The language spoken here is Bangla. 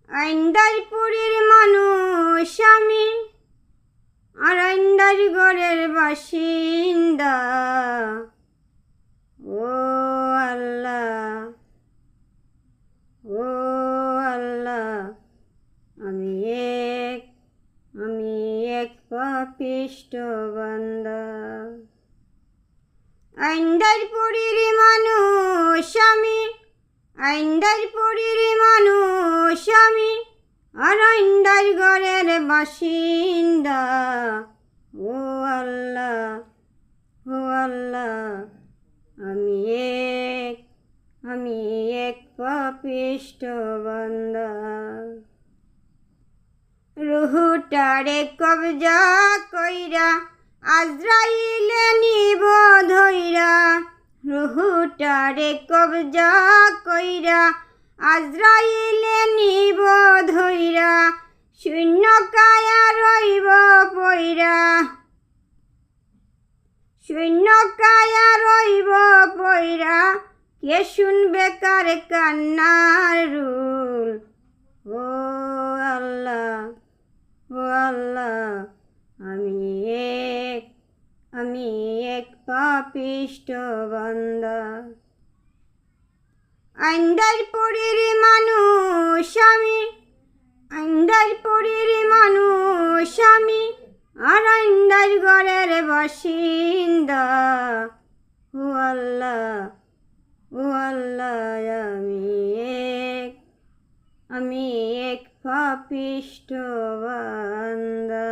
আইন্দারপুরের মানুষ আমি, আর আইন্দার ঘরের বাসিন্দা। ও আল্লাহ, ও আল্লাহ, আমি এক পাপিষ্ঠ বান্দা। আইন্দারপুরের মানুষ আমি, আইন্দারপুরের মানুষ আমি, আর আইন্দার ঘরের বাসিন্দা। ও আল্লাহ, ও আল্লাহ, আমি এক পাপিষ্ঠ বান্দা। রুহুটারে কবজা কইরা আজরাইলে নিব ধইরা। রুহুটারে কবজা কইরা আজরাইলে নিব ধইরা। শূন্য কায়া রইব পইরা, শূন্য কায়া রইব পইরা। কে শুনবে কার কান্নার রুল। ও আল্লাহ, ও আল্লাহ, আমি এক পাপিষ্ঠ বান্দা। আইন্দারপুরের মানুষ আমি, আইন্দারপুরের মানুষ আমি, আর আইন্দার ঘরের বাসিন্দা। ও আল্লাহ, ও আল্লাহ, আমি এক পাপিষ্ঠ বান্দা।